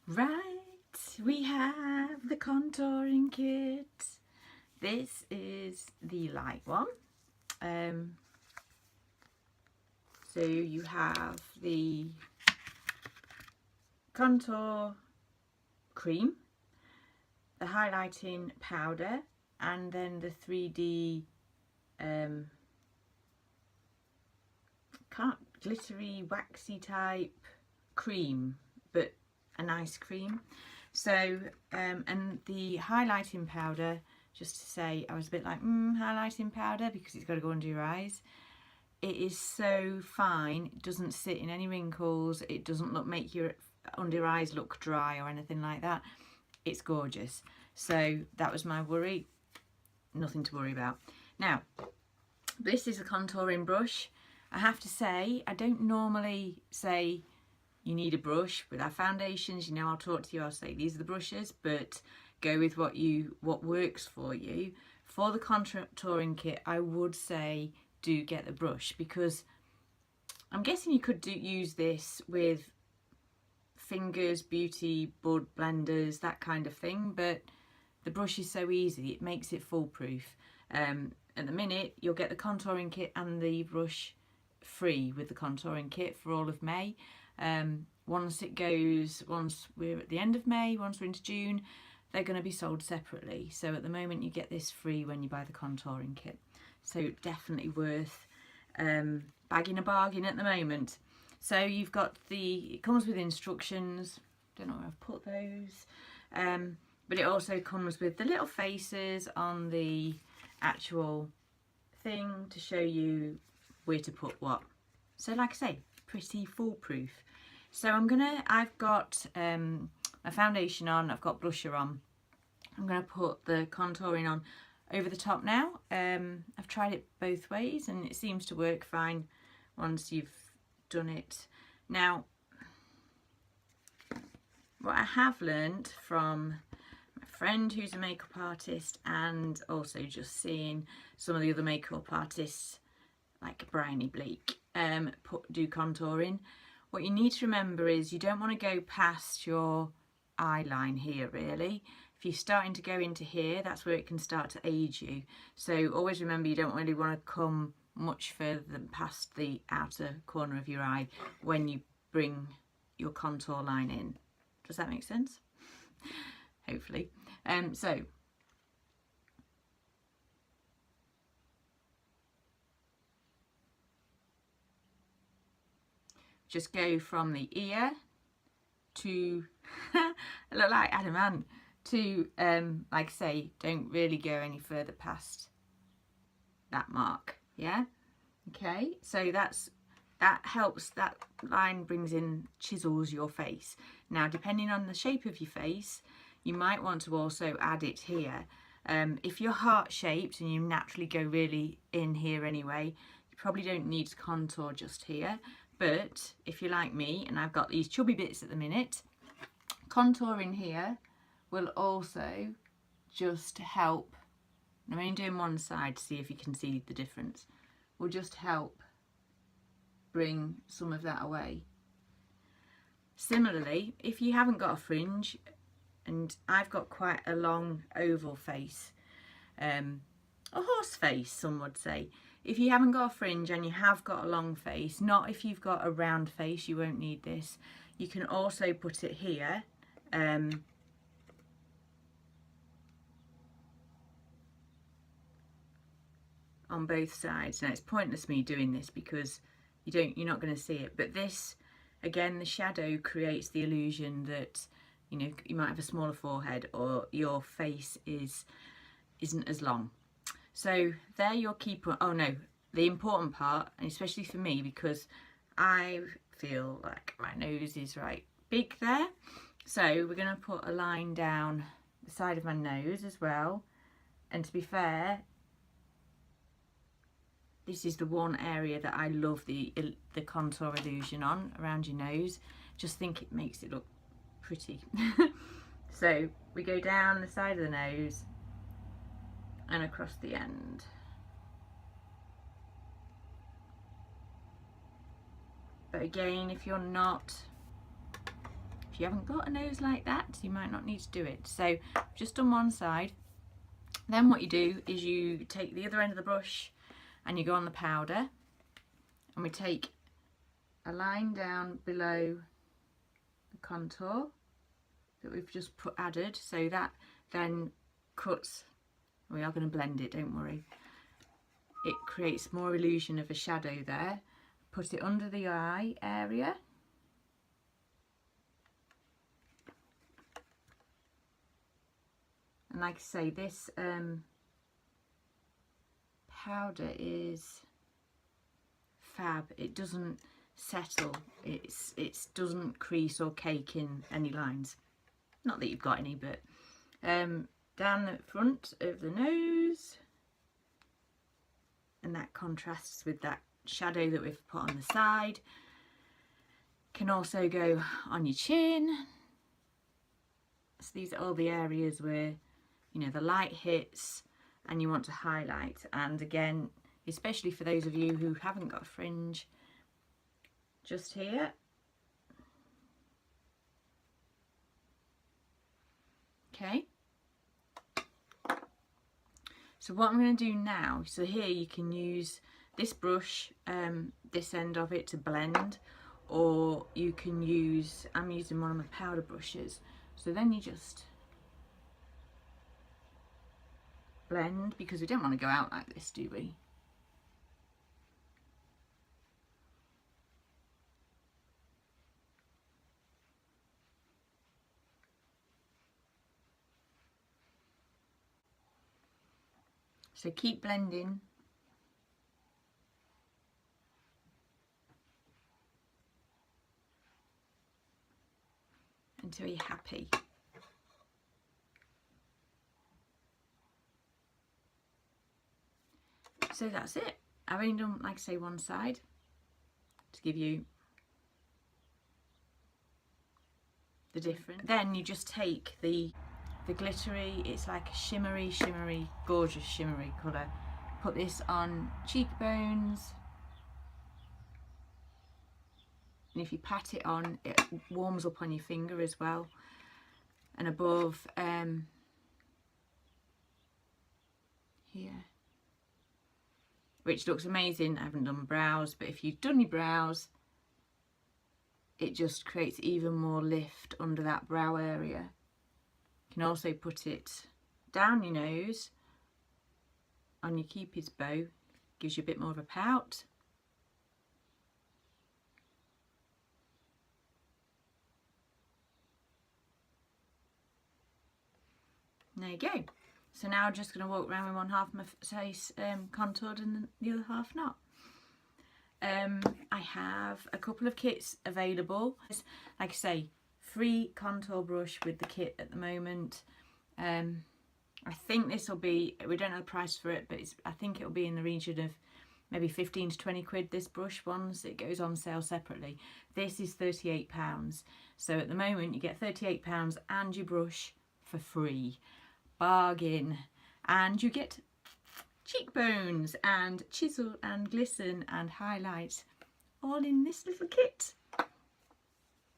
Right, we have the contouring kit. This is the light one. So you have the contour cream, the highlighting powder, and then the 3D glittery waxy type cream, but a nice cream. So and the highlighting powder, just to say, I was a bit like highlighting powder because it's got to go under your eyes. It is so fine, it doesn't sit in any wrinkles, it doesn't make your under your eyes look dry or anything like that. It's gorgeous. So that was my worry. Nothing to worry about. Now, this is a contouring brush. I have to say, I don't normally say you need a brush with our foundations. You know, I'll talk to you, I'll say these are the brushes, but go with what works for you. For the contouring kit, I would say do get the brush, because I'm guessing you could use this with fingers, beauty, bud blenders, that kind of thing, but the brush is so easy, it makes it foolproof. At the minute, you'll get the contouring kit and the brush free with the contouring kit for all of May. Once we're at the end of May, once we're into June, they're going to be sold separately. So at the moment, you get this free when you buy the contouring kit. So definitely worth bagging a bargain at the moment. So you've got it comes with instructions. Don't know where I've put those. But it also comes with the little faces on the actual thing to show you where to put what. So like I say, pretty foolproof. So I've got my foundation on, I've got blusher on. I'm going to put the contouring on over the top now. I've tried it both ways and it seems to work fine once you've done it. Now, what I have learned from my friend who's a makeup artist, and also just seeing some of the other makeup artists like Bryony Blake do contouring, what you need to remember is you don't want to go past your eye line here really. If you're starting to go into here, that's where it can start to age you. So always remember you don't really want to come much further than past the outer corner of your eye when you bring your contour line in. Does that make sense? Hopefully. So just go from the ear to I look like Adam to like I say, don't really go any further past that mark. Yeah, okay, so that helps, that line brings in, chisels your face. Now depending on the shape of your face, you might want to also add it here. If you're heart shaped and you naturally go really in here anyway, you probably don't need to contour just here. But if you're like me and I've got these chubby bits at the minute, contouring here will also just help. I'm only doing one side to see if you can see the difference. Will just help bring some of that away. Similarly, if you haven't got a fringe, and I've got quite a long oval face, a horse face some would say. If you haven't got a fringe and you have got a long face, not if you've got a round face, you won't need this. You can also put it here. On both sides. Now it's pointless me doing this because you're not going to see it, but this, again, the shadow creates the illusion that, you know, you might have a smaller forehead or your face isn't as long. So there your key point. Oh no, the important part, and especially for me because I feel like my nose is right big there, so we're going to put a line down the side of my nose as well. And to be fair, this is the one area that I love the contour illusion on, around your nose. Just think it makes it look pretty. So we go down the side of the nose and across the end. But again, if you're not If you haven't got a nose like that, you might not need to do it. So I've just done one side. Then what you do is you take the other end of the brush and you go on the powder, and we take a line down below the contour that we've just added, so that then cuts. We are going to blend it, don't worry. It creates more illusion of a shadow there. Put it under the eye area. And like I say, this powder is fab. It doesn't settle. It doesn't crease or cake in any lines. Not that you've got any, but down the front of the nose, and that contrasts with that shadow that we've put on the side. Can also go on your chin. So these are all the areas where, you know, the light hits and you want to highlight. And again, especially for those of you who haven't got a fringe, just here. Okay. So what I'm going to do now, so here you can use this brush, this end of it to blend, or you can use, I'm using one of my powder brushes. So then you just blend, because we don't want to go out like this, do we? So keep blending. Until you're happy. So that's it. I've only done, like I say, one side to give you the difference. Then you just take the glittery, it's like a shimmery, gorgeous shimmery colour. Put this on cheekbones. And if you pat it on, it warms up on your finger as well. And above here, which looks amazing. I haven't done my brows, but if you've done your brows, it just creates even more lift under that brow area. You can also put it down your nose on your Cupid's bow, gives you a bit more of a pout. There you go. So now I'm just going to walk around with one half of my face contoured and the other half not. I have a couple of kits available. Like I say, free contour brush with the kit at the moment. I think this will be, we don't know the price for it, but I think it will be in the region of maybe 15 to 20 quid, this brush once it goes on sale separately. This is £38. So at the moment you get £38 and your brush for free. Bargain. And you get cheekbones and chisel and glisten and highlight all in this little kit.